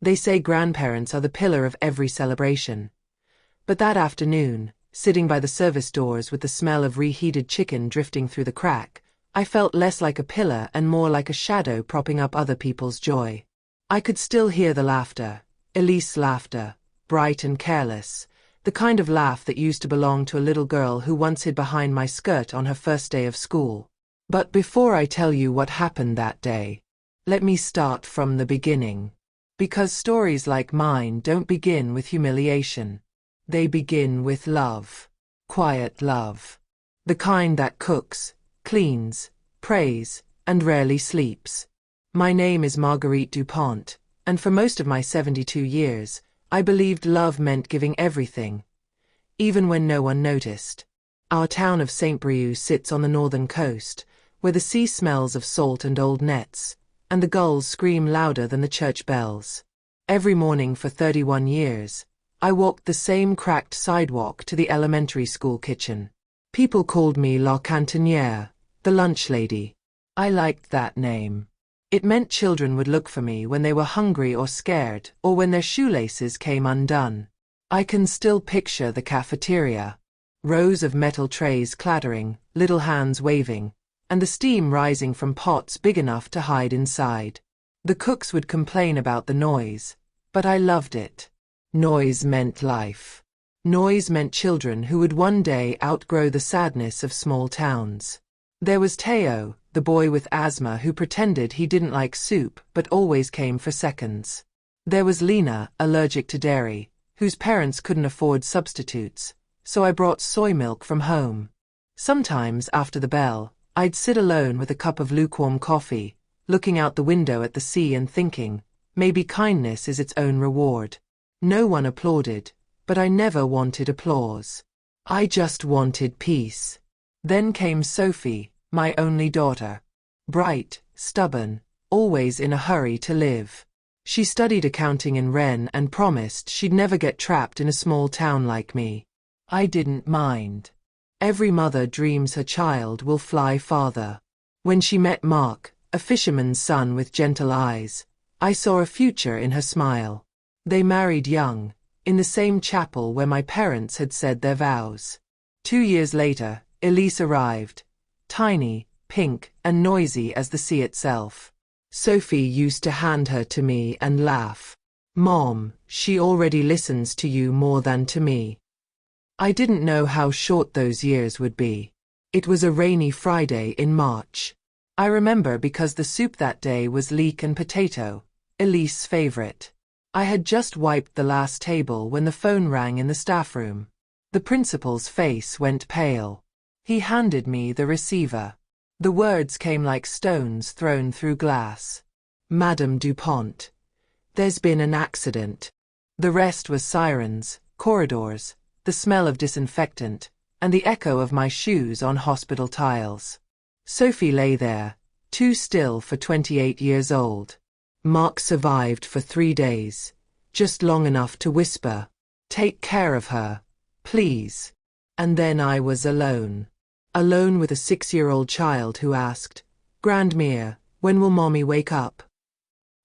They say grandparents are the pillar of every celebration. But that afternoon, sitting by the service doors with the smell of reheated chicken drifting through the crack, I felt less like a pillar and more like a shadow propping up other people's joy. I could still hear the laughter, Elise's laughter, bright and careless, the kind of laugh that used to belong to a little girl who once hid behind my skirt on her first day of school. But before I tell you what happened that day, let me start from the beginning. Because stories like mine don't begin with humiliation. They begin with love. Quiet love. The kind that cooks, cleans, prays, and rarely sleeps. My name is Marguerite Dupont, and for most of my 72 years, I believed love meant giving everything, even when no one noticed. Our town of Saint-Brieuc sits on the northern coast, where the sea smells of salt and old nets, and the gulls scream louder than the church bells. Every morning for 31 years, I walked the same cracked sidewalk to the elementary school kitchen. People called me La Cantinière, the lunch lady. I liked that name. It meant children would look for me when they were hungry or scared, or when their shoelaces came undone. I can still picture the cafeteria. Rows of metal trays clattering, little hands waving, and the steam rising from pots big enough to hide inside. The cooks would complain about the noise, but I loved it. Noise meant life. Noise meant children who would one day outgrow the sadness of small towns. There was Teo, the boy with asthma who pretended he didn't like soup but always came for seconds. There was Lena, allergic to dairy, whose parents couldn't afford substitutes, so I brought soy milk from home. Sometimes, after the bell, I'd sit alone with a cup of lukewarm coffee, looking out the window at the sea and thinking, maybe kindness is its own reward. No one applauded, but I never wanted applause. I just wanted peace. Then came Sophie, my only daughter. Bright, stubborn, always in a hurry to live. She studied accounting in Rennes and promised she'd never get trapped in a small town like me. I didn't mind. Every mother dreams her child will fly farther. When she met Mark, a fisherman's son with gentle eyes, I saw a future in her smile. They married young, in the same chapel where my parents had said their vows. 2 years later, Elise arrived, tiny, pink, and noisy as the sea itself. Sophie used to hand her to me and laugh. "Mom, she already listens to you more than to me." I didn't know how short those years would be. It was a rainy Friday in March. I remember because the soup that day was leek and potato, Elise's favorite. I had just wiped the last table when the phone rang in the staff room. The principal's face went pale. He handed me the receiver. The words came like stones thrown through glass. "Madame Dupont. There's been an accident." The rest was sirens, corridors, the smell of disinfectant, and the echo of my shoes on hospital tiles. Sophie lay there, too still for 28 years old. Mark survived for 3 days, just long enough to whisper, "Take care of her, please." And then I was alone. Alone with a 6-year-old child who asked, "Grandmère, when will Mommy wake up?"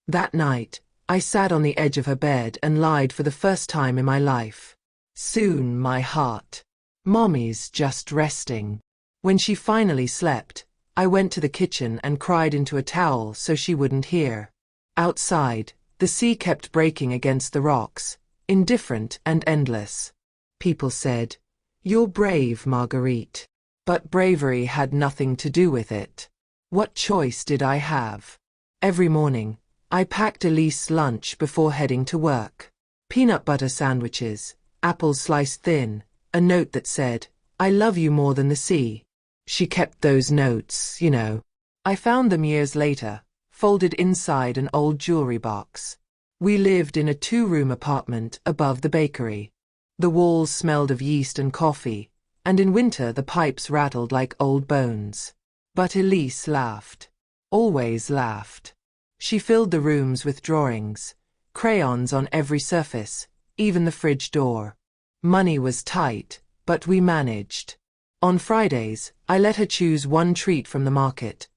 That night, I sat on the edge of her bed and lied for the first time in my life. Soon my heart. Mommy's just resting. When she finally slept, I went to the kitchen and cried into a towel so she wouldn't hear. Outside, the sea kept breaking against the rocks, indifferent and endless. People said, "You're brave, Marguerite." But bravery had nothing to do with it. What choice did I have? Every morning, I packed Elise's lunch before heading to work. Peanut butter sandwiches, apples sliced thin, a note that said, "I love you more than the sea." She kept those notes, you know. I found them years later, folded inside an old jewelry box. We lived in a 2-room apartment above the bakery. The walls smelled of yeast and coffee, and in winter the pipes rattled like old bones. But Elise laughed. Always laughed. She filled the rooms with drawings, crayons on every surface, even the fridge door. Money was tight, but we managed. On Fridays, I let her choose one treat from the market.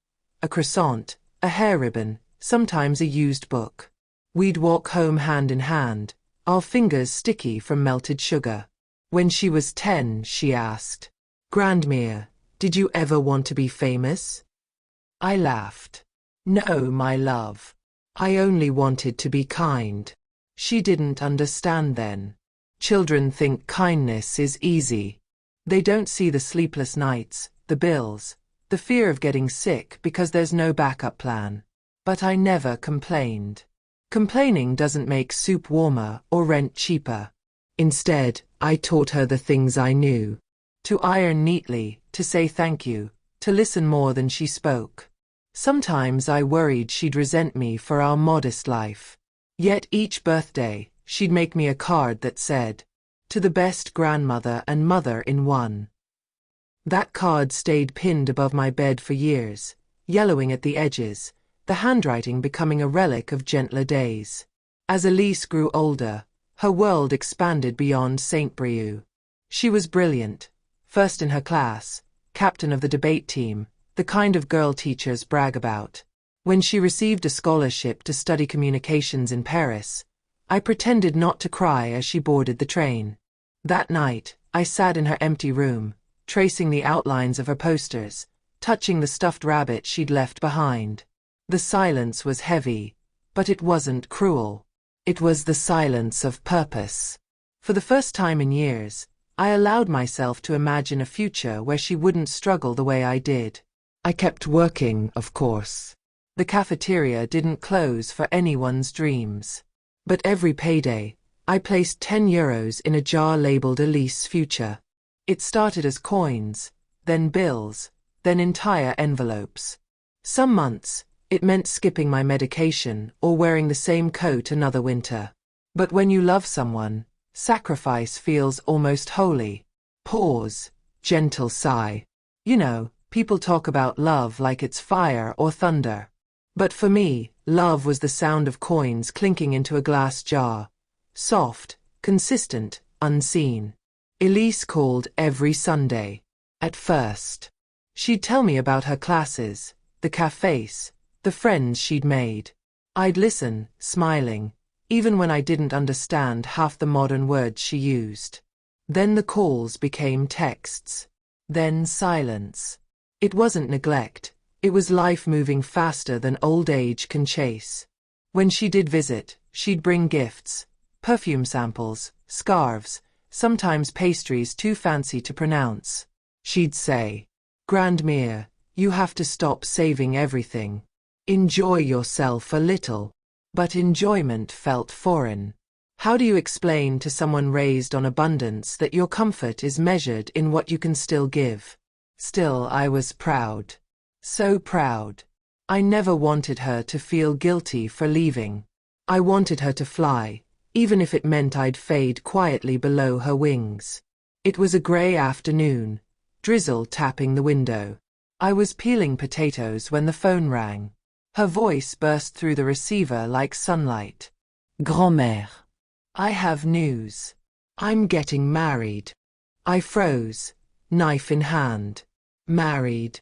A croissant, a hair ribbon, sometimes a used book. We'd walk home hand in hand, our fingers sticky from melted sugar. When she was 10, she asked, "Grandmere, did you ever want to be famous?" I laughed. "No, my love. I only wanted to be kind." She didn't understand then. Children think kindness is easy. They don't see the sleepless nights, the bills, the fear of getting sick because there's no backup plan. But I never complained. Complaining doesn't make soup warmer or rent cheaper. Instead, I taught her the things I knew. To iron neatly, to say thank you, to listen more than she spoke. Sometimes I worried she'd resent me for our modest life. Yet each birthday, she'd make me a card that said, "To the best grandmother and mother in one." That card stayed pinned above my bed for years, yellowing at the edges, the handwriting becoming a relic of gentler days. As Elise grew older, her world expanded beyond St. Brieuc. She was brilliant, first in her class, captain of the debate team, the kind of girl teachers brag about. When she received a scholarship to study communications in Paris, I pretended not to cry as she boarded the train. That night, I sat in her empty room, tracing the outlines of her posters, touching the stuffed rabbit she'd left behind. The silence was heavy, but it wasn't cruel. It was the silence of purpose. For the first time in years, I allowed myself to imagine a future where she wouldn't struggle the way I did. I kept working, of course. The cafeteria didn't close for anyone's dreams. But every payday, I placed €10 in a jar labeled Elise's Future. It started as coins, then bills, then entire envelopes. Some months, it meant skipping my medication or wearing the same coat another winter. But when you love someone, sacrifice feels almost holy. Pause, gentle sigh. You know, people talk about love like it's fire or thunder. But for me, love was the sound of coins clinking into a glass jar. Soft, consistent, unseen. Elise called every Sunday. At first, she'd tell me about her classes, the cafes, the friends she'd made. I'd listen, smiling, even when I didn't understand half the modern words she used. Then the calls became texts. Then silence. It wasn't neglect. It was life moving faster than old age can chase. When she did visit, she'd bring gifts, perfume samples, scarves, sometimes pastries too fancy to pronounce. She'd say, "Grandmere, you have to stop saving everything. Enjoy yourself a little." But enjoyment felt foreign. How do you explain to someone raised on abundance that your comfort is measured in what you can still give? Still, I was proud. So proud. I never wanted her to feel guilty for leaving. I wanted her to fly, even if it meant I'd fade quietly below her wings. It was a grey afternoon, drizzle tapping the window. I was peeling potatoes when the phone rang. Her voice burst through the receiver like sunlight. "Grand-mère, I have news. I'm getting married." I froze, knife in hand. Married.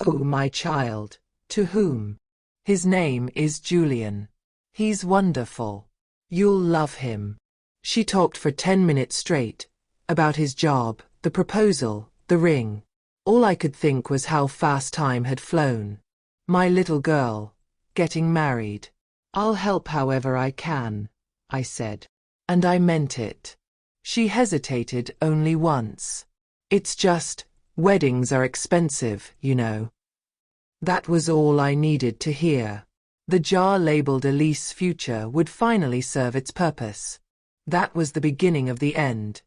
Oh, my child. To whom? His name is Julian. He's wonderful. You'll love him. She talked for 10 minutes straight, about his job, the proposal, the ring. All I could think was how fast time had flown. My little girl, getting married. "I'll help however I can," I said. And I meant it. She hesitated only once. "It's just, weddings are expensive, you know." That was all I needed to hear. The jar labeled Elise's Future would finally serve its purpose. That was the beginning of the end,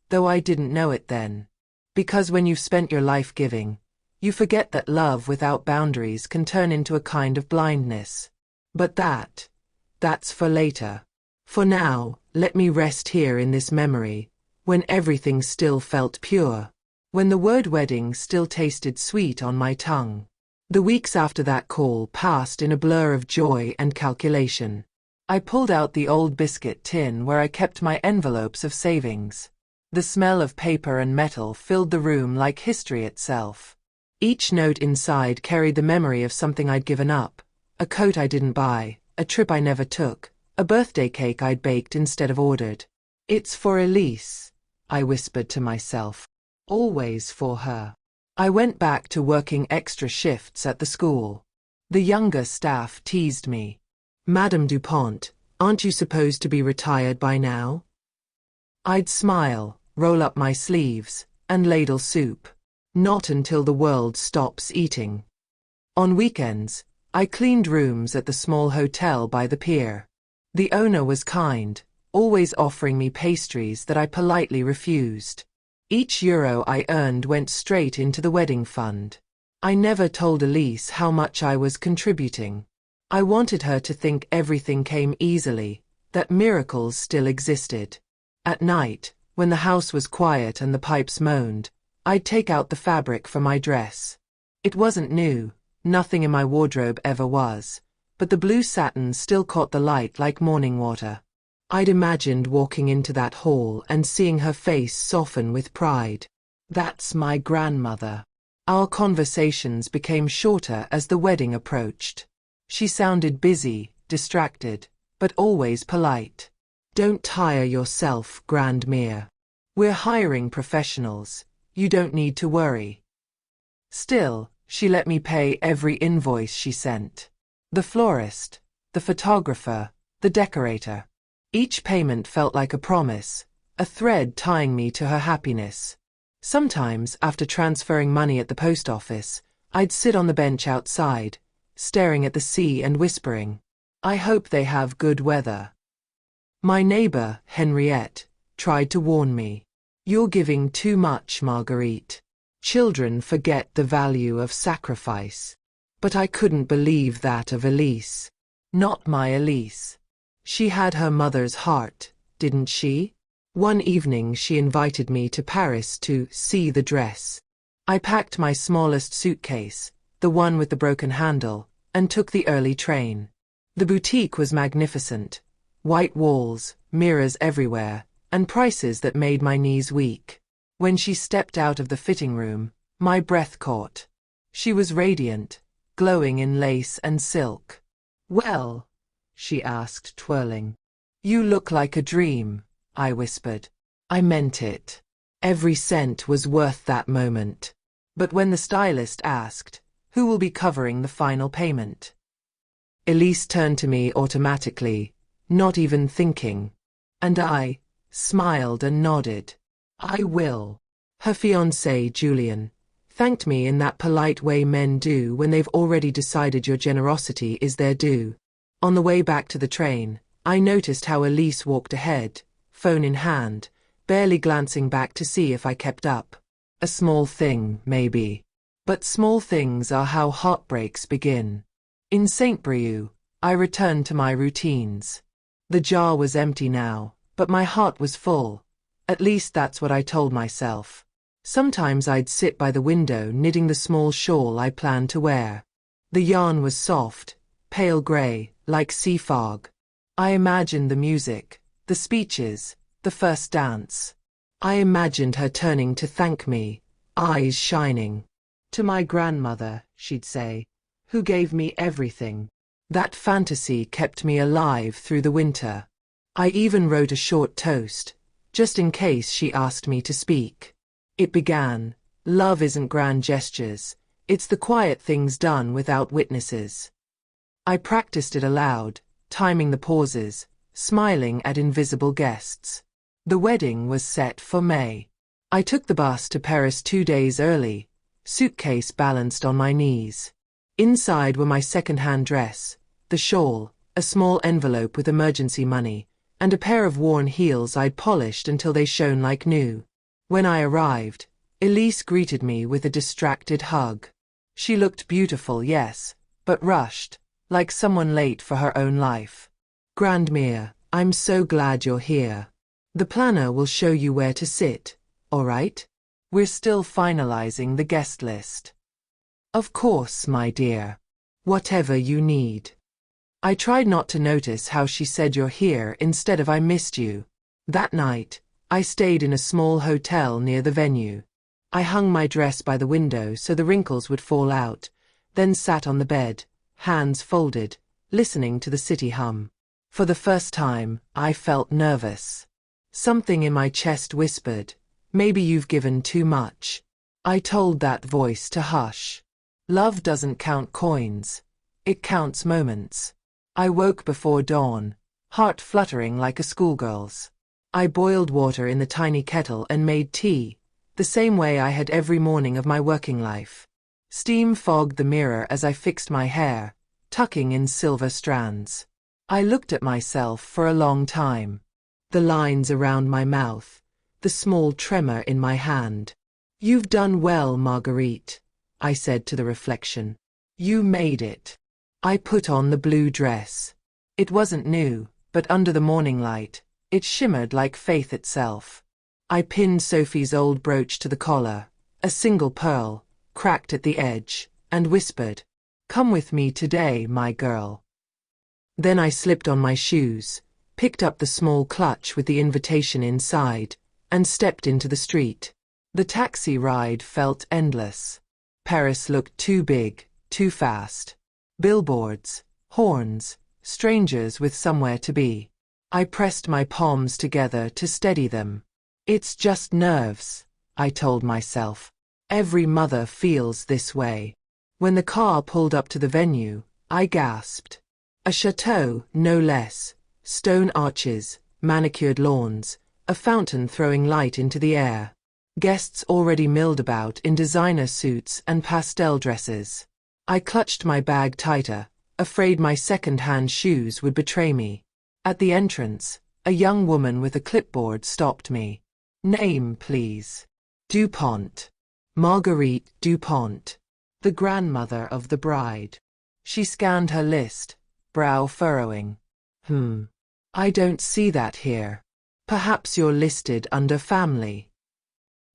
though I didn't know it then. Because when you've spent your life giving, you forget that love without boundaries can turn into a kind of blindness. But that's for later. For now, let me rest here in this memory, when everything still felt pure, when the word wedding still tasted sweet on my tongue. The weeks after that call passed in a blur of joy and calculation. I pulled out the old biscuit tin where I kept my envelopes of savings. The smell of paper and metal filled the room like history itself. Each note inside carried the memory of something I'd given up, a coat I didn't buy, a trip I never took, A birthday cake I'd baked instead of ordered. It's for Elise, I whispered to myself. Always for her. I went back to working extra shifts at the school. The younger staff teased me. Madame Dupont, aren't you supposed to be retired by now? I'd smile, roll up my sleeves, and ladle soup. Not until the world stops eating. On weekends, I cleaned rooms at the small hotel by the pier. The owner was kind, always offering me pastries that I politely refused. Each euro I earned went straight into the wedding fund. I never told Elise how much I was contributing. I wanted her to think everything came easily, that miracles still existed. At night, when the house was quiet and the pipes moaned, I'd take out the fabric for my dress. It wasn't new, nothing in my wardrobe ever was, but the blue satin still caught the light like morning water. I'd imagined walking into that hall and seeing her face soften with pride. That's my grandmother. Our conversations became shorter as the wedding approached. She sounded busy, distracted, but always polite. Don't tire yourself, Grandmere. We're hiring professionals. You don't need to worry. Still, she let me pay every invoice she sent. The florist, the photographer, the decorator. Each payment felt like a promise, a thread tying me to her happiness. Sometimes, after transferring money at the post office, I'd sit on the bench outside, staring at the sea and whispering, I hope they have good weather. My neighbor, Henriette, tried to warn me. You're giving too much, Marguerite. Children forget the value of sacrifice. But I couldn't believe that of Elise. Not my Elise. She had her mother's heart, didn't she? One evening she invited me to Paris to see the dress. I packed my smallest suitcase, the one with the broken handle, and took the early train. The boutique was magnificent. White walls, mirrors everywhere, and prices that made my knees weak. When she stepped out of the fitting room, my breath caught. She was radiant, glowing in lace and silk. Well, she asked, twirling. You look like a dream, I whispered. I meant it. Every cent was worth that moment. But when the stylist asked, who will be covering the final payment? Elise turned to me automatically, not even thinking. And I smiled and nodded. I will. Her fiancé, Julian, thanked me in that polite way men do when they've already decided your generosity is their due. On the way back to the train, I noticed how Elise walked ahead, phone in hand, barely glancing back to see if I kept up. A small thing, maybe. But small things are how heartbreaks begin. In St. Brieuc, I returned to my routines. The jar was empty now, but my heart was full. At least that's what I told myself. Sometimes I'd sit by the window knitting the small shawl I planned to wear. The yarn was soft, pale grey, like sea fog. I imagined the music, the speeches, the first dance. I imagined her turning to thank me, eyes shining. To my grandmother, she'd say, who gave me everything. That fantasy kept me alive through the winter. I even wrote a short toast, just in case she asked me to speak. It began, love isn't grand gestures, it's the quiet things done without witnesses. I practiced it aloud, timing the pauses, smiling at invisible guests. The wedding was set for May. I took the bus to Paris 2 days early, suitcase balanced on my knees. Inside were my second-hand dress, the shawl, a small envelope with emergency money, and a pair of worn heels I'd polished until they shone like new. When I arrived, Elise greeted me with a distracted hug. She looked beautiful, yes, but rushed, like someone late for her own life. Grandmere, I'm so glad you're here. The planner will show you where to sit, all right? We're still finalizing the guest list. Of course, my dear. Whatever you need. I tried not to notice how she said you're here instead of I missed you. That night, I stayed in a small hotel near the venue. I hung my dress by the window so the wrinkles would fall out, then sat on the bed, hands folded, listening to the city hum. For the first time, I felt nervous. Something in my chest whispered, "Maybe you've given too much." I told that voice to hush. Love doesn't count coins. It counts moments. I woke before dawn, heart fluttering like a schoolgirl's. I boiled water in the tiny kettle and made tea, the same way I had every morning of my working life. Steam fogged the mirror as I fixed my hair, tucking in silver strands. I looked at myself for a long time. The lines around my mouth, the small tremor in my hand. "You've done well, Marguerite," I said to the reflection. "You made it." I put on the blue dress. It wasn't new, but under the morning light, it shimmered like faith itself. I pinned Sophie's old brooch to the collar, a single pearl, cracked at the edge, and whispered, "Come with me today, my girl." Then I slipped on my shoes, picked up the small clutch with the invitation inside, and stepped into the street. The taxi ride felt endless. Paris looked too big, too fast. Billboards, horns, strangers with somewhere to be. I pressed my palms together to steady them. "It's just nerves," I told myself. "Every mother feels this way." When the car pulled up to the venue, I gasped. A chateau, no less. Stone arches, manicured lawns, a fountain throwing light into the air. Guests already milled about in designer suits and pastel dresses. I clutched my bag tighter, afraid my second-hand shoes would betray me. At the entrance, a young woman with a clipboard stopped me. "Name, please." "Dupont. Marguerite Dupont, the grandmother of the bride." She scanned her list, brow furrowing. I don't see that here. Perhaps you're listed under family."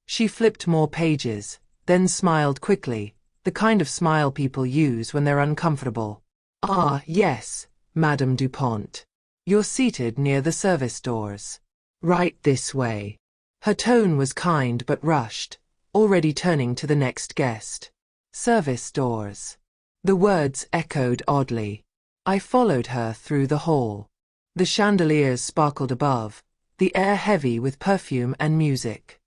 She flipped more pages, then smiled quickly, the kind of smile people use when they're uncomfortable. "Ah, yes, Madame Dupont. You're seated near the service doors. Right this way." Her tone was kind but rushed, already turning to the next guest. Service doors. The words echoed oddly. I followed her through the hall. The chandeliers sparkled above, the air heavy with perfume and music.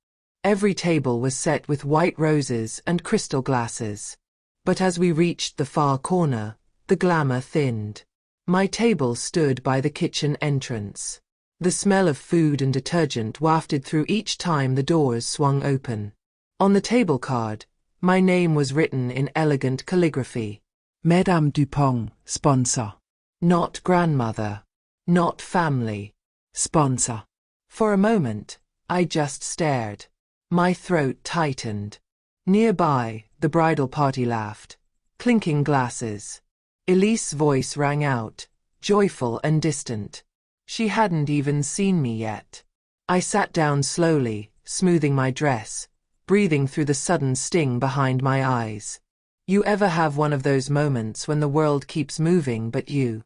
Every table was set with white roses and crystal glasses. But as we reached the far corner, the glamour thinned. My table stood by the kitchen entrance. The smell of food and detergent wafted through each time the doors swung open. On the table card, my name was written in elegant calligraphy. Madame Dupont, sponsor. Not grandmother. Not family. Sponsor. For a moment, I just stared. My throat tightened. Nearby, the bridal party laughed. Clinking glasses. Elise's voice rang out, joyful and distant. She hadn't even seen me yet. I sat down slowly, smoothing my dress, breathing through the sudden sting behind my eyes. You ever have one of those moments when the world keeps moving but you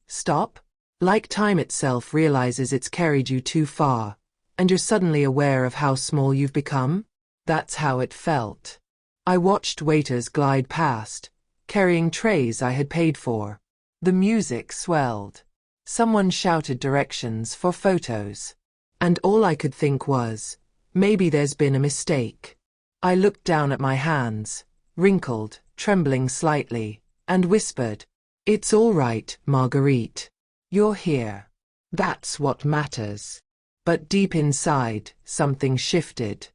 stop? Like time itself realizes it's carried you too far, and you're suddenly aware of how small you've become? That's how it felt. I watched waiters glide past, carrying trays I had paid for. The music swelled. Someone shouted directions for photos. And all I could think was, maybe there's been a mistake. I looked down at my hands, wrinkled, trembling slightly, and whispered, "It's all right, Marguerite. You're here. That's what matters." But deep inside, something shifted.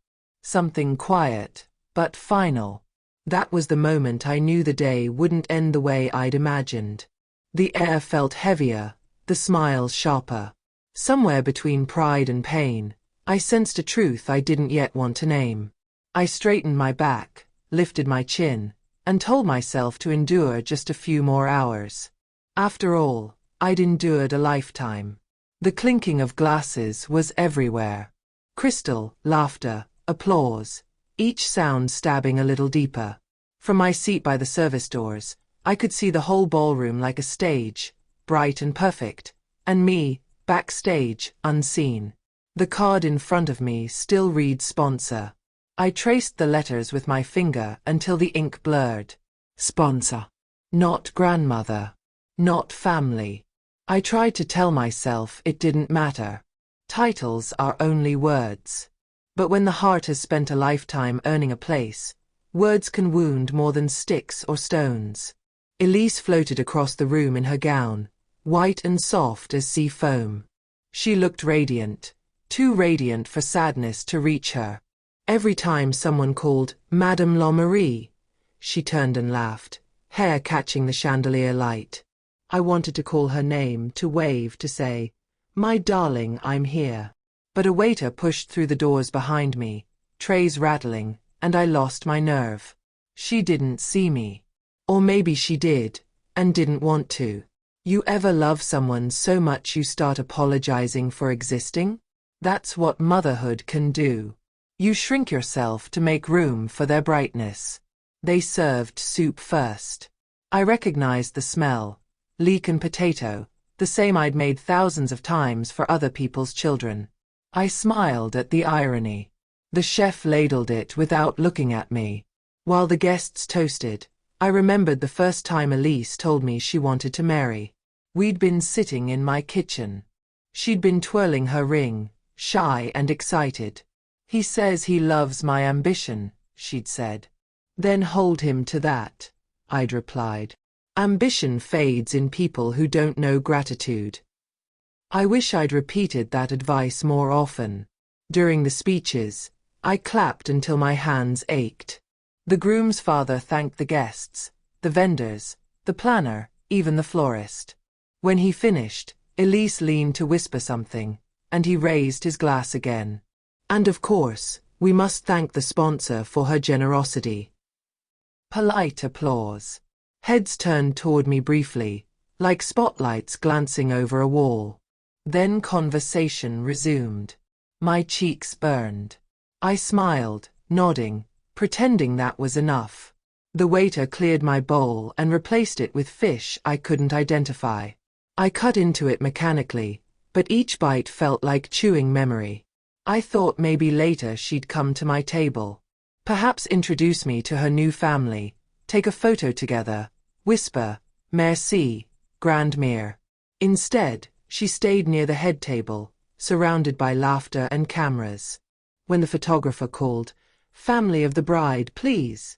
Something quiet, but final. That was the moment I knew the day wouldn't end the way I'd imagined. The air felt heavier, the smile sharper. Somewhere between pride and pain, I sensed a truth I didn't yet want to name. I straightened my back, lifted my chin, and told myself to endure just a few more hours. After all, I'd endured a lifetime. The clinking of glasses was everywhere. Crystal, laughter, applause, each sound stabbing a little deeper. From my seat by the service doors, I could see the whole ballroom like a stage, bright and perfect, and me, backstage, unseen. The card in front of me still read sponsor. I traced the letters with my finger until the ink blurred. Sponsor. Not grandmother. Not family. I tried to tell myself it didn't matter. Titles are only words. But when the heart has spent a lifetime earning a place, words can wound more than sticks or stones. Elise floated across the room in her gown, white and soft as sea foam. She looked radiant, too radiant for sadness to reach her. Every time someone called Madame La Marie, she turned and laughed, hair catching the chandelier light. I wanted to call her name, to wave, to say, "My darling, I'm here." But a waiter pushed through the doors behind me, trays rattling, and I lost my nerve. She didn't see me. Or maybe she did, and didn't want to. You ever love someone so much you start apologizing for existing? That's what motherhood can do. You shrink yourself to make room for their brightness. They served soup first. I recognized the smell, leek and potato, the same I'd made thousands of times for other people's children. I smiled at the irony. The chef ladled it without looking at me. While the guests toasted, I remembered the first time Elise told me she wanted to marry. We'd been sitting in my kitchen. She'd been twirling her ring, shy and excited. "He says he loves my ambition," she'd said. "Then hold him to that," I'd replied. Ambition fades in people who don't know gratitude. I wish I'd repeated that advice more often. During the speeches, I clapped until my hands ached. The groom's father thanked the guests, the vendors, the planner, even the florist. When he finished, Elise leaned to whisper something, and he raised his glass again. And of course, we must thank the sponsor for her generosity. Polite applause. Heads turned toward me briefly, like spotlights glancing over a wall. Then conversation resumed. My cheeks burned. I smiled, nodding, pretending that was enough. The waiter cleared my bowl and replaced it with fish I couldn't identify. I cut into it mechanically, but each bite felt like chewing memory. I thought maybe later she'd come to my table. Perhaps introduce me to her new family, take a photo together, whisper, "Merci, grandmère." Instead, she stayed near the head table, surrounded by laughter and cameras. When the photographer called, "Family of the bride, please,"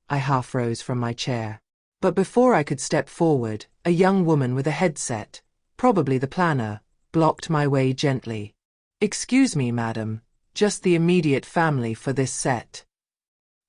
I half rose from my chair. But before I could step forward, a young woman with a headset, probably the planner, blocked my way gently. "Excuse me, madam, just the immediate family for this set."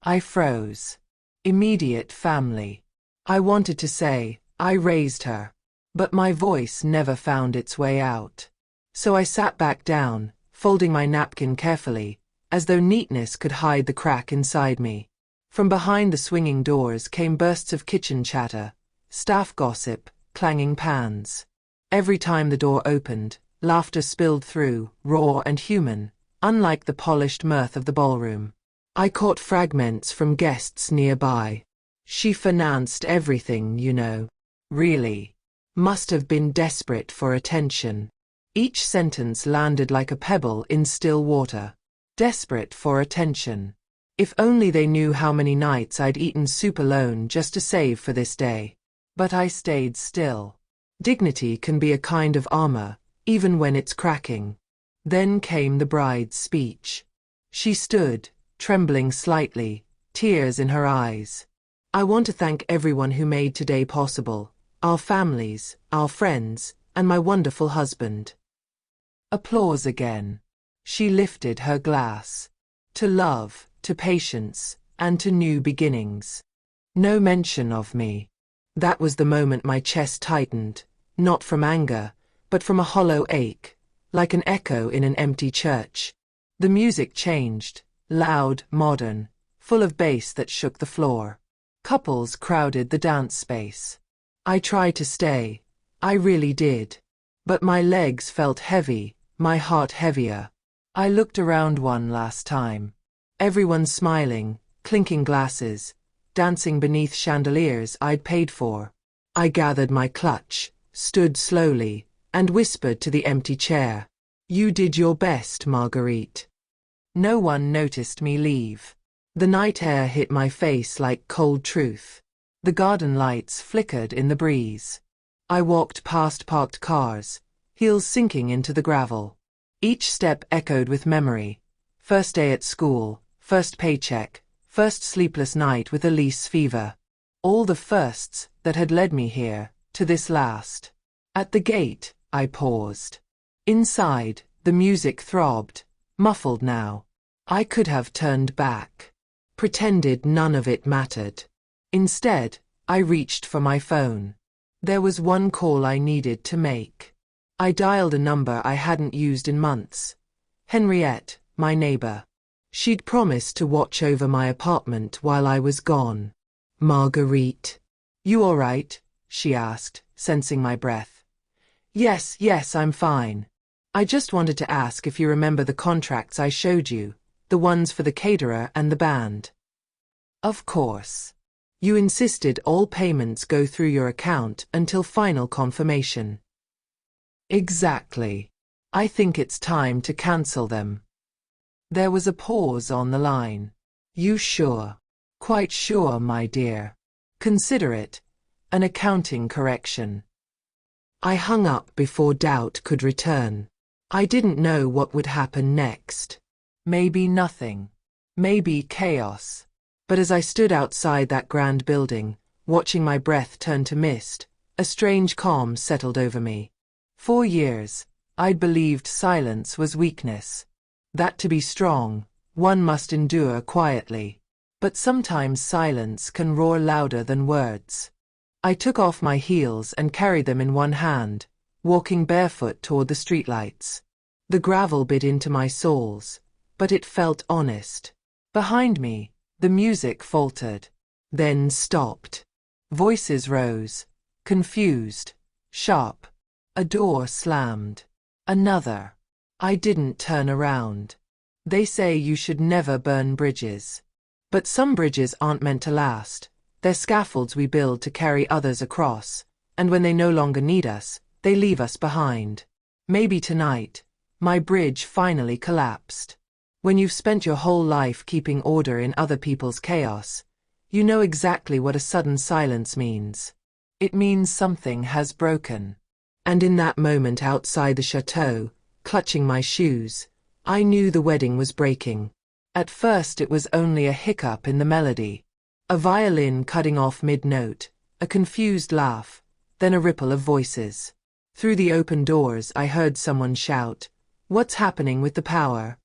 I froze. Immediate family. I wanted to say, "I raised her," but my voice never found its way out. So I sat back down, folding my napkin carefully, as though neatness could hide the crack inside me. From behind the swinging doors came bursts of kitchen chatter, staff gossip, clanging pans. Every time the door opened, laughter spilled through, raw and human, unlike the polished mirth of the ballroom. I caught fragments from guests nearby. "She financed everything, you know." "Really? Must have been desperate for attention." Each sentence landed like a pebble in still water. Desperate for attention. If only they knew how many nights I'd eaten soup alone just to save for this day. But I stayed still. Dignity can be a kind of armor, even when it's cracking. Then came the bride's speech. She stood, trembling slightly, tears in her eyes. "I want to thank everyone who made today possible, our families, our friends, and my wonderful husband." Applause again. She lifted her glass. "To love, to patience, and to new beginnings." No mention of me. That was the moment my chest tightened, not from anger, but from a hollow ache, like an echo in an empty church. The music changed, loud, modern, full of bass that shook the floor. Couples crowded the dance space. I tried to stay. I really did. But my legs felt heavy, my heart heavier. I looked around one last time. Everyone smiling, clinking glasses, dancing beneath chandeliers I'd paid for. I gathered my clutch, stood slowly, and whispered to the empty chair, "You did your best, Marguerite." No one noticed me leave. The night air hit my face like cold truth. The garden lights flickered in the breeze. I walked past parked cars, heels sinking into the gravel. Each step echoed with memory. First day at school, first paycheck, first sleepless night with Elise fever. All the firsts that had led me here, to this last. At the gate, I paused. Inside, the music throbbed, muffled now. I could have turned back. Pretended none of it mattered. Instead, I reached for my phone. There was one call I needed to make. I dialed a number I hadn't used in months. Henriette, my neighbor. She'd promised to watch over my apartment while I was gone. Marguerite. You all right? She asked, sensing my breath. Yes, I'm fine. I just wanted to ask if you remember the contracts I showed you, the ones for the caterer and the band. Of course. You insisted all payments go through your account until final confirmation. Exactly. I think it's time to cancel them. There was a pause on the line. You sure? Quite sure, my dear. Consider it an accounting correction. I hung up before doubt could return. I didn't know what would happen next. Maybe nothing. Maybe chaos. But as I stood outside that grand building, watching my breath turn to mist, a strange calm settled over me. 4 years, I'd believed silence was weakness. That to be strong, one must endure quietly. But sometimes silence can roar louder than words. I took off my heels and carried them in one hand, walking barefoot toward the streetlights. The gravel bit into my soles, but it felt honest. Behind me, the music faltered, then stopped. Voices rose, confused, sharp. A door slammed. Another. I didn't turn around. They say you should never burn bridges. But some bridges aren't meant to last. They're scaffolds we build to carry others across, and when they no longer need us, they leave us behind. Maybe tonight, my bridge finally collapsed. When you've spent your whole life keeping order in other people's chaos, you know exactly what a sudden silence means. It means something has broken. And in that moment outside the chateau, clutching my shoes, I knew the wedding was breaking. At first it was only a hiccup in the melody. A violin cutting off mid-note, a confused laugh, then a ripple of voices. Through the open doors I heard someone shout, "What's happening with the power?"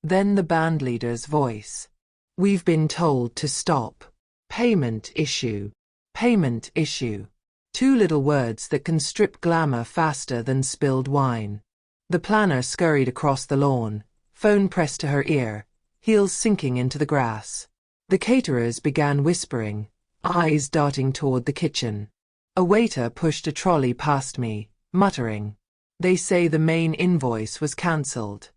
Then the bandleader's voice. "We've been told to stop. Payment issue. Payment issue." 2 little words that can strip glamour faster than spilled wine. The planner scurried across the lawn, phone pressed to her ear, heels sinking into the grass. The caterers began whispering, eyes darting toward the kitchen. A waiter pushed a trolley past me, muttering, "They say the main invoice was cancelled."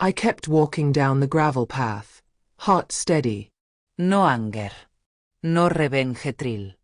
I kept walking down the gravel path, heart steady. No anger. No revengetril.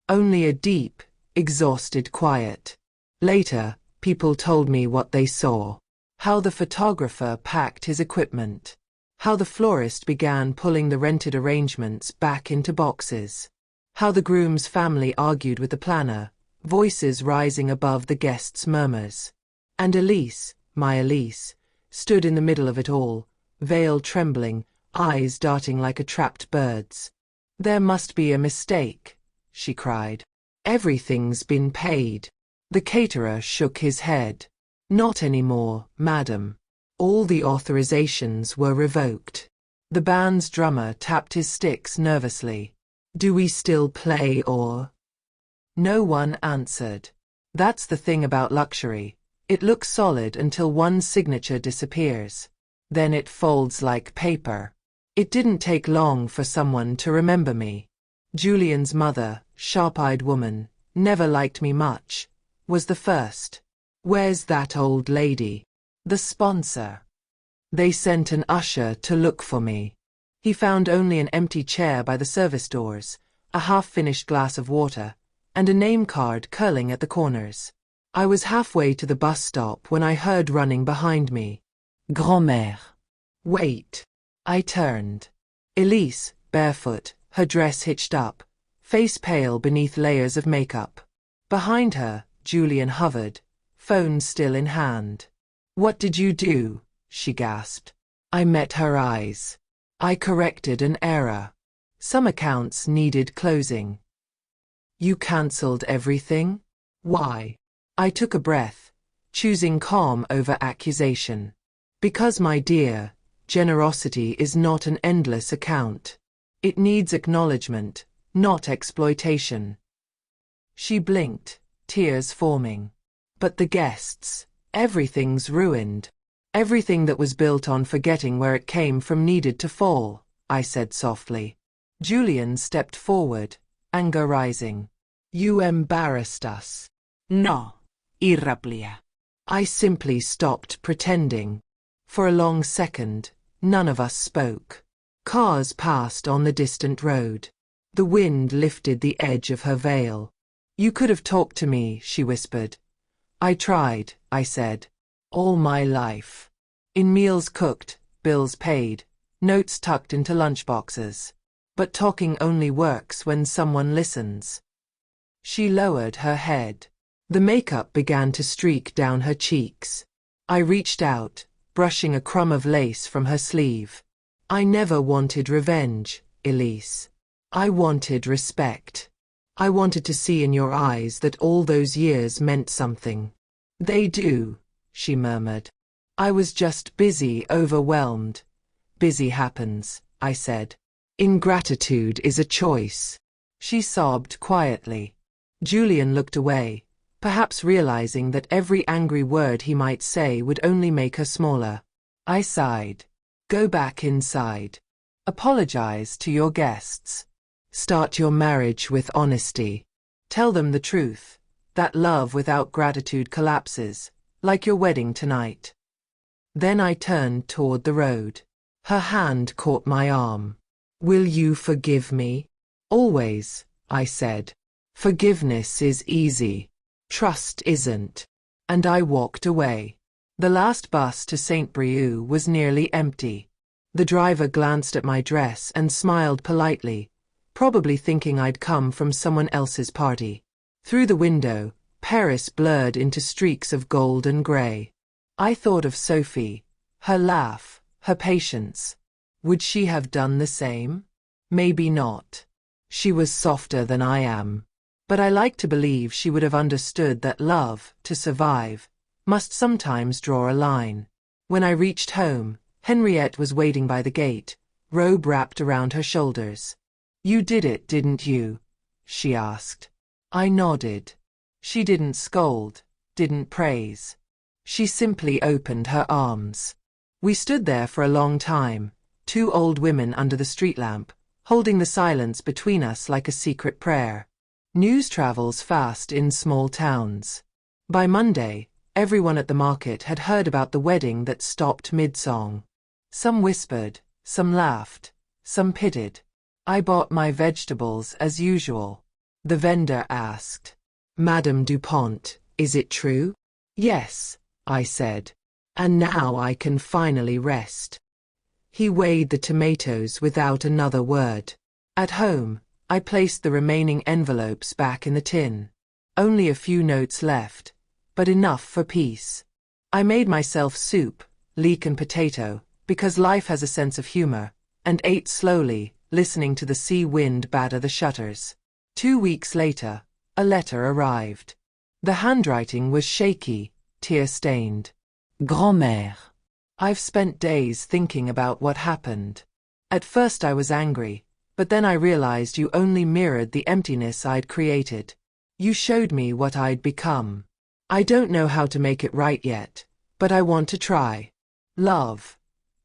Only a deep, exhausted quiet. Later, people told me what they saw. How the photographer packed his equipment. How the florist began pulling the rented arrangements back into boxes. How the groom's family argued with the planner, voices rising above the guests' murmurs. And Elise, my Elise, stood in the middle of it all, veil trembling, eyes darting like a trapped bird's. "There must be a mistake," she cried. "Everything's been paid." The caterer shook his head. "Not anymore, madam. All the authorizations were revoked." The band's drummer tapped his sticks nervously. "Do we still play or?" No one answered. That's the thing about luxury. It looks solid until one signature disappears. Then it folds like paper. It didn't take long for someone to remember me. Julian's mother, sharp-eyed woman, never liked me much, was the first. "Where's that old lady?" The sponsor. They sent an usher to look for me. He found only an empty chair by the service doors, a half-finished glass of water, and a name card curling at the corners. I was halfway to the bus stop when I heard running behind me, "Grand-mère." "Wait." I turned. Elise, barefoot, her dress hitched up, face pale beneath layers of makeup. Behind her, Julian hovered, phone still in hand. "What did you do?" she gasped. I met her eyes. I corrected an error. Some accounts needed closing. "You cancelled everything? Why?" I took a breath, choosing calm over accusation. "Because, my dear, generosity is not an endless account. It needs acknowledgement, not exploitation." She blinked, tears forming. "But the guests, everything's ruined. Everything that was built on forgetting where it came from needed to fall," I said softly. Julian stepped forward, anger rising. "You embarrassed us." No, irraplia. I simply stopped pretending. For a long second, none of us spoke. Cars passed on the distant road. The wind lifted the edge of her veil. "You could have talked to me," she whispered. "I tried," I said. "All my life. In meals cooked, bills paid, notes tucked into lunchboxes. But talking only works when someone listens." She lowered her head. The makeup began to streak down her cheeks. I reached out, brushing a crumb of lace from her sleeve. "I never wanted revenge, Elise. I wanted respect. I wanted to see in your eyes that all those years meant something." "They do," she murmured. "I was just busy, overwhelmed." "Busy happens," I said. "Ingratitude is a choice." She sobbed quietly. Julian looked away, perhaps realizing that every angry word he might say would only make her smaller. I sighed. "Go back inside. Apologize to your guests. Start your marriage with honesty. Tell them the truth, that love without gratitude collapses, like your wedding tonight." Then I turned toward the road. Her hand caught my arm. "Will you forgive me?" "Always," I said. "Forgiveness is easy. Trust isn't." And I walked away. The last bus to St. Brieuc was nearly empty. The driver glanced at my dress and smiled politely, probably thinking I'd come from someone else's party. Through the window, Paris blurred into streaks of gold and grey. I thought of Sophie, her laugh, her patience. Would she have done the same? Maybe not. She was softer than I am. But I like to believe she would have understood that love, to survive, must sometimes draw a line. When I reached home, Henriette was waiting by the gate, robe wrapped around her shoulders. "You did it, didn't you?" she asked. I nodded. She didn't scold, didn't praise. She simply opened her arms. We stood there for a long time, two old women under the street lamp, holding the silence between us like a secret prayer. News travels fast in small towns. By Monday, everyone at the market had heard about the wedding that stopped mid-song. Some whispered, some laughed, some pitied. I bought my vegetables as usual. The vendor asked, "Madame Dupont, is it true?" "Yes," I said. "And now I can finally rest." He weighed the tomatoes without another word. At home, I placed the remaining envelopes back in the tin. Only a few notes left, but enough for peace. I made myself soup, leek and potato, because life has a sense of humor, and ate slowly, listening to the sea wind batter the shutters. 2 weeks later, a letter arrived. The handwriting was shaky, tear-stained. "Grand-mère." I've spent days thinking about what happened. At first I was angry, but then I realized you only mirrored the emptiness I'd created. You showed me what I'd become. I don't know how to make it right yet, but I want to try. Love.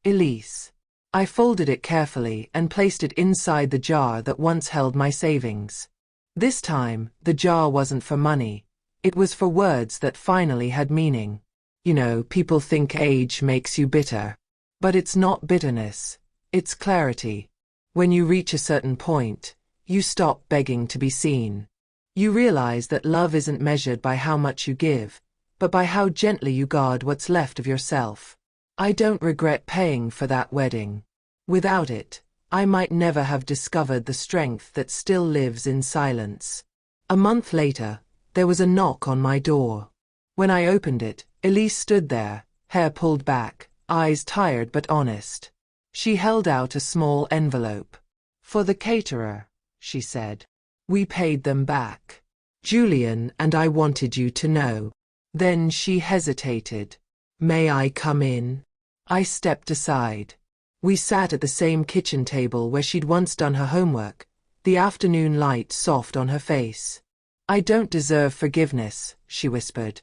Elise. I folded it carefully and placed it inside the jar that once held my savings. This time, the jar wasn't for money. It was for words that finally had meaning. You know, people think age makes you bitter. But it's not bitterness. It's clarity. When you reach a certain point, you stop begging to be seen. You realize that love isn't measured by how much you give, but by how gently you guard what's left of yourself. I don't regret paying for that wedding. Without it, I might never have discovered the strength that still lives in silence. A month later, There was a knock on my door. When I opened it, Elise stood there, hair pulled back, eyes tired but honest. She held out a small envelope. "For the caterer," she said. "We paid them back. Julian and I wanted you to know." Then she hesitated. "May I come in?" I stepped aside. We sat at the same kitchen table where she'd once done her homework, the afternoon light soft on her face. "I don't deserve forgiveness," she whispered.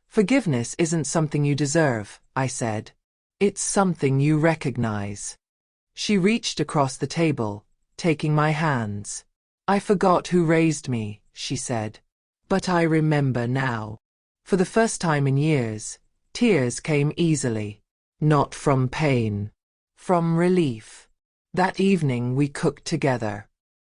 "Forgiveness isn't something you deserve," I said. "It's something you recognize." She reached across the table, taking my hands. "I forgot who raised me," she said. "But I remember now." For the first time in years, tears came easily. Not from pain. From relief. That evening we cooked together.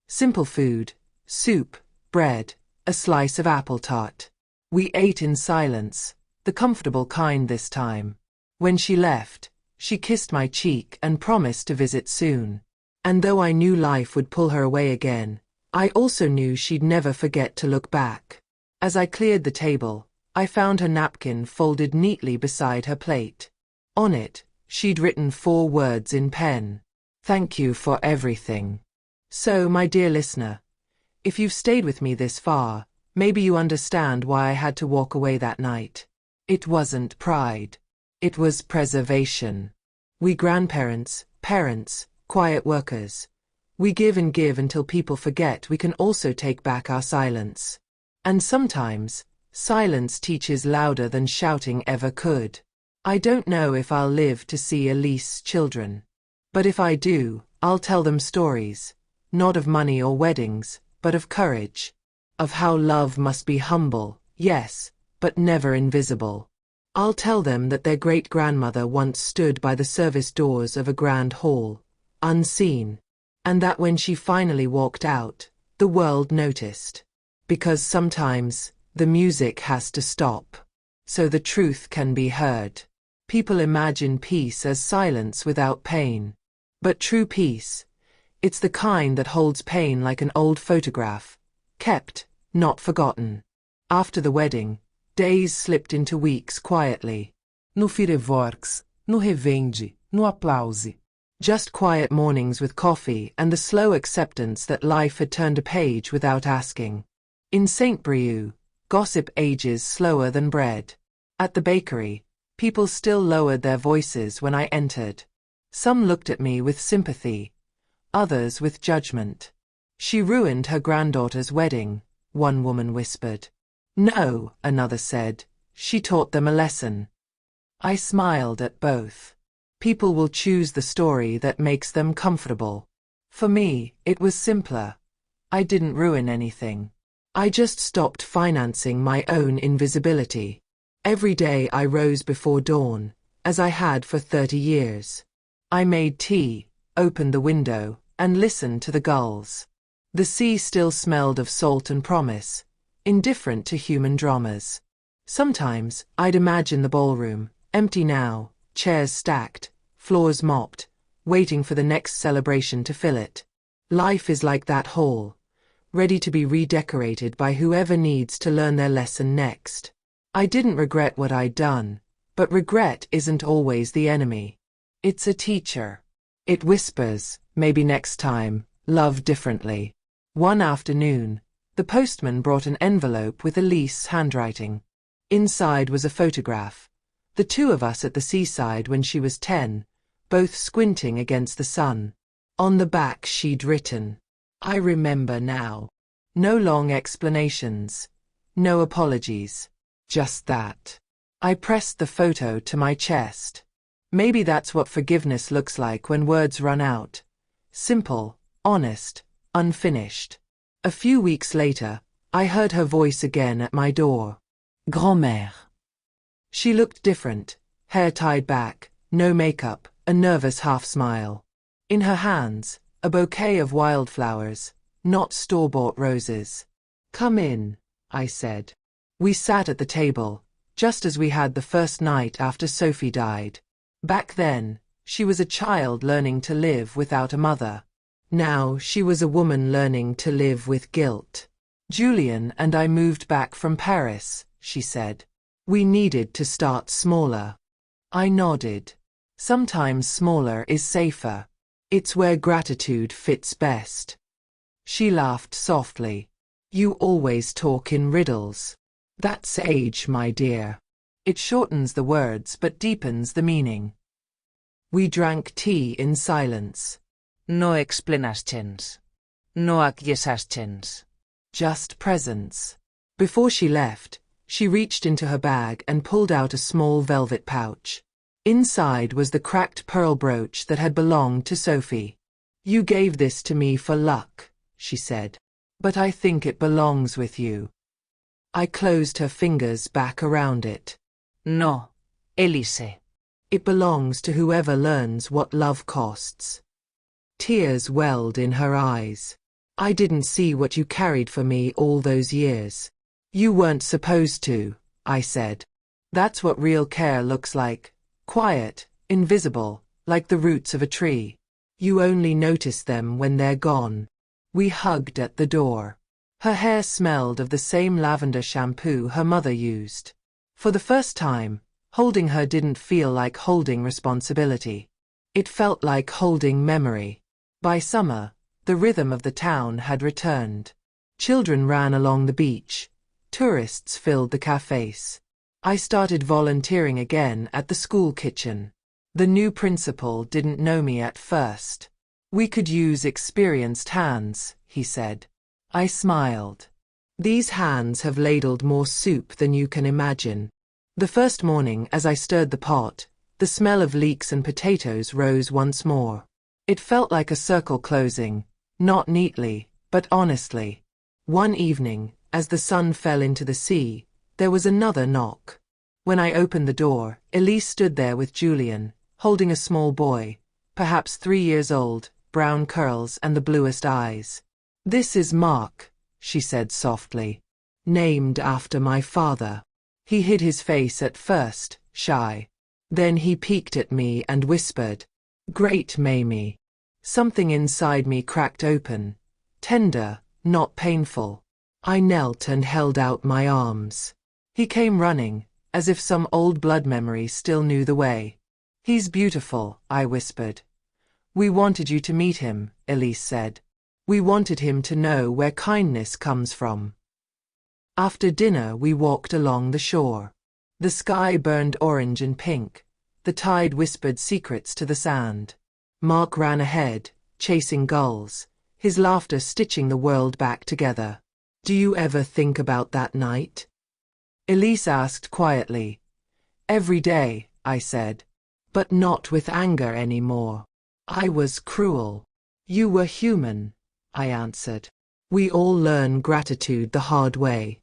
Simple food, soup, bread, a slice of apple tart. We ate in silence, the comfortable kind this time. When she left, she kissed my cheek and promised to visit soon. And though I knew life would pull her away again, I also knew she'd never forget to look back. As I cleared the table, I found her napkin folded neatly beside her plate. On it, she'd written 4 words in pen. "Thank you for everything." So, my dear listener, if you've stayed with me this far, maybe you understand why I had to walk away that night. It wasn't pride. It was preservation. We grandparents, parents, quiet workers, we give and give until people forget we can also take back our silence. And sometimes, silence teaches louder than shouting ever could. I don't know if I'll live to see Elise's children. But if I do, I'll tell them stories, not of money or weddings, but of courage. Of how love must be humble, yes, but never invisible. I'll tell them that their great-grandmother once stood by the service doors of a grand hall, unseen, and that when she finally walked out, the world noticed. Because sometimes, the music has to stop, so the truth can be heard. People imagine peace as silence without pain. But true peace, it's the kind that holds pain like an old photograph, kept, not forgotten. After the wedding, days slipped into weeks quietly. No fireworks, no revende, no applause. Just quiet mornings with coffee and the slow acceptance that life had turned a page without asking. In St. Brieuc, gossip ages slower than bread. At the bakery, people still lowered their voices when I entered. Some looked at me with sympathy, others with judgment. "She ruined her granddaughter's wedding," one woman whispered. "No," another said, "she taught them a lesson." I smiled at both. People will choose the story that makes them comfortable. For me, it was simpler. I didn't ruin anything. I just stopped financing my own invisibility. Every day I rose before dawn, as I had for 30 years. I made tea, opened the window, and listened to the gulls. The sea still smelled of salt and promise, indifferent to human dramas. Sometimes, I'd imagine the ballroom, empty now, chairs stacked, floors mopped, waiting for the next celebration to fill it. Life is like that hall, ready to be redecorated by whoever needs to learn their lesson next. I didn't regret what I'd done, but regret isn't always the enemy. It's a teacher. It whispers, maybe next time, love differently. One afternoon, the postman brought an envelope with Elise's handwriting. Inside was a photograph. The 2 of us at the seaside when she was 10, both squinting against the sun. On the back she'd written, "I remember now." No long explanations. No apologies. Just that. I pressed the photo to my chest. Maybe that's what forgiveness looks like when words run out. Simple, honest, unfinished. A few weeks later, I heard her voice again at my door. Grand-mère. She looked different, hair tied back, no makeup, a nervous half-smile. In her hands, a bouquet of wildflowers, not store-bought roses. "Come in," I said. We sat at the table, just as we had the first night after Sophie died. Back then, she was a child learning to live without a mother. Now she was a woman learning to live with guilt. Julian and I moved back from Paris, she said. We needed to start smaller. I nodded. Sometimes smaller is safer. It's where gratitude fits best. She laughed softly. You always talk in riddles. That's age, my dear. It shortens the words but deepens the meaning. We drank tea in silence. No explanations. No acquiesctions. Just presence. Before she left, she reached into her bag and pulled out a small velvet pouch. Inside was the cracked pearl brooch that had belonged to Sophie. You gave this to me for luck, she said. But I think it belongs with you. I closed her fingers back around it. No, Elise. It belongs to whoever learns what love costs. Tears welled in her eyes. I didn't see what you carried for me all those years. You weren't supposed to, I said. That's what real care looks like. Quiet, invisible, like the roots of a tree. You only notice them when they're gone. We hugged at the door. Her hair smelled of the same lavender shampoo her mother used. For the first time, holding her didn't feel like holding responsibility. It felt like holding memory. By summer, the rhythm of the town had returned. Children ran along the beach. Tourists filled the cafes. I started volunteering again at the school kitchen. The new principal didn't know me at first. We could use experienced hands, he said. I smiled. These hands have ladled more soup than you can imagine. The first morning, as I stirred the pot, the smell of leeks and potatoes rose once more. It felt like a circle closing, not neatly, but honestly. One evening, as the sun fell into the sea, there was another knock. When I opened the door, Elise stood there with Julian, holding a small boy, perhaps 3 years old, brown curls and the bluest eyes. This is Mark, she said softly. Named after my father. He hid his face at first, shy. Then he peeked at me and whispered, Great Mamie. Something inside me cracked open. Tender, not painful. I knelt and held out my arms. He came running, as if some old blood memory still knew the way. He's beautiful, I whispered. We wanted you to meet him, Elise said. We wanted him to know where kindness comes from. After dinner we walked along the shore. The sky burned orange and pink. The tide whispered secrets to the sand. Mark ran ahead, chasing gulls, his laughter stitching the world back together. Do you ever think about that night? Elise asked quietly. Every day, I said. But not with anger anymore. I was cruel. You were human, I answered. We all learn gratitude the hard way.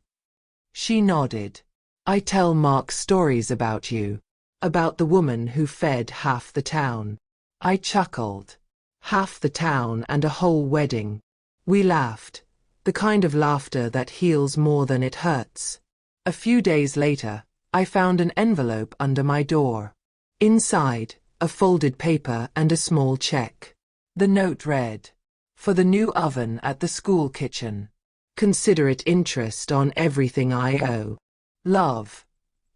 She nodded. I tell Mark stories about you. About the woman who fed half the town. I chuckled. Half the town and a whole wedding. We laughed. The kind of laughter that heals more than it hurts. A few days later, I found an envelope under my door. Inside, a folded paper and a small check. The note read, For the new oven at the school kitchen. Considerate interest on everything I owe. Love.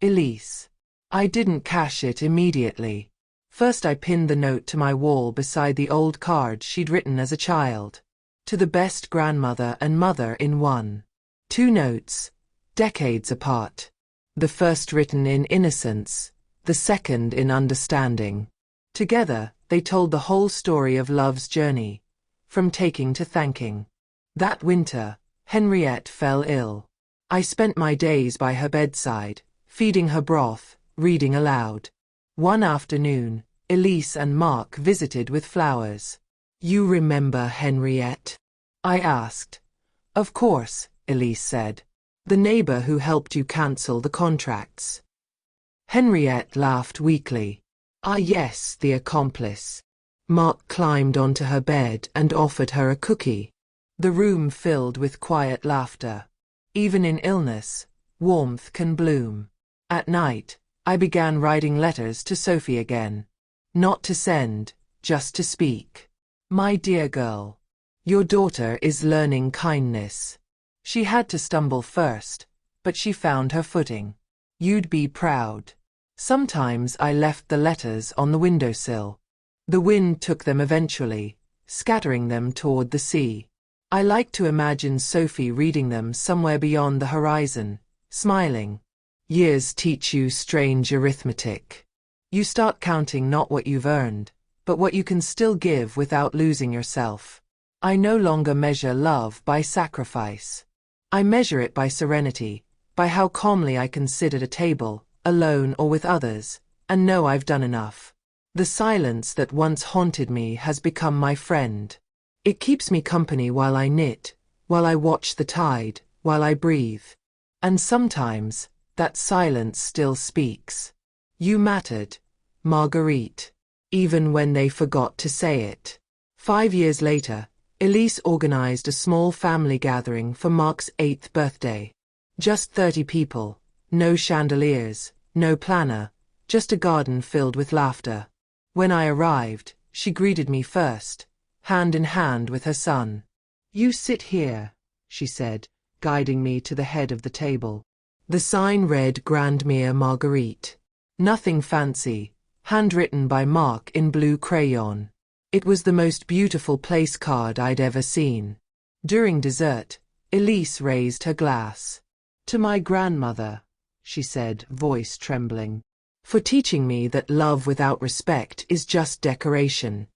Elise. I didn't cash it immediately. First I pinned the note to my wall beside the old card she'd written as a child. To the best grandmother and mother in one. 2 notes, decades apart. The first written in innocence, the second in understanding. Together, they told the whole story of love's journey, from taking to thanking. That winter, Henriette fell ill. I spent my days by her bedside, feeding her broth, reading aloud. One afternoon, Elise and Mark visited with flowers. You remember Henriette? I asked. Of course, Elise said. The neighbor who helped you cancel the contracts. Henriette laughed weakly. Ah yes, the accomplice. Mark climbed onto her bed and offered her a cookie. The room filled with quiet laughter. Even in illness, warmth can bloom. At night, I began writing letters to Sophie again. Not to send, just to speak. My dear girl, your daughter is learning kindness. She had to stumble first, but she found her footing. You'd be proud. Sometimes I left the letters on the windowsill. The wind took them eventually, scattering them toward the sea. I like to imagine Sophie reading them somewhere beyond the horizon, smiling. Years teach you strange arithmetic. You start counting not what you've earned, but what you can still give without losing yourself. I no longer measure love by sacrifice. I measure it by serenity, by how calmly I can sit at a table, alone or with others, and know I've done enough. The silence that once haunted me has become my friend. It keeps me company while I knit, while I watch the tide, while I breathe. And sometimes, that silence still speaks. You mattered, Marguerite. Even when they forgot to say it. 5 years later, Elise organized a small family gathering for Mark's 8th birthday. Just 30 people, no chandeliers, no planner, just a garden filled with laughter. When I arrived, she greeted me first, hand in hand with her son. "You sit here," she said, guiding me to the head of the table. The sign read Grandmère Marguerite. Nothing fancy, handwritten by Mark in blue crayon. It was the most beautiful place card I'd ever seen. During dessert, Elise raised her glass. "To my grandmother," she said, voice trembling, "for teaching me that love without respect is just decoration."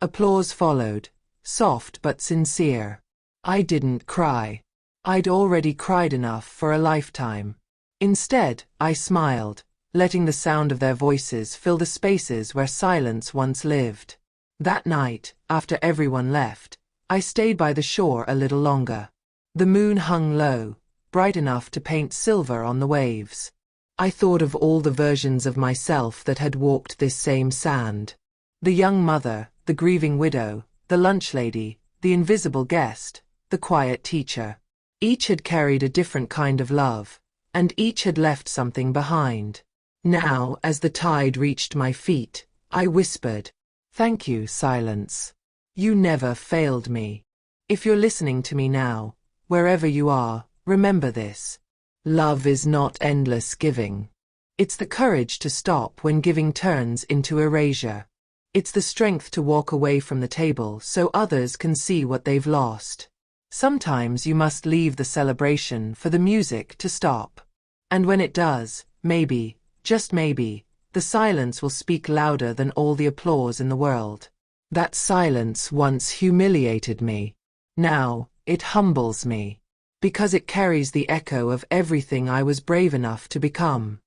Applause followed, soft but sincere. I didn't cry. I'd already cried enough for a lifetime. Instead, I smiled, letting the sound of their voices fill the spaces where silence once lived. That night, after everyone left, I stayed by the shore a little longer. The moon hung low, bright enough to paint silver on the waves. I thought of all the versions of myself that had walked this same sand. The young mother, the grieving widow, the lunch lady, the invisible guest, the quiet teacher. Each had carried a different kind of love, and each had left something behind. Now, as the tide reached my feet, I whispered, "Thank you, silence. You never failed me." If you're listening to me now, wherever you are, remember this. Love is not endless giving. It's the courage to stop when giving turns into erasure. It's the strength to walk away from the table so others can see what they've lost. Sometimes you must leave the celebration for the music to stop. And when it does, maybe, just maybe, the silence will speak louder than all the applause in the world. That silence once humiliated me. Now, it humbles me. Because it carries the echo of everything I was brave enough to become.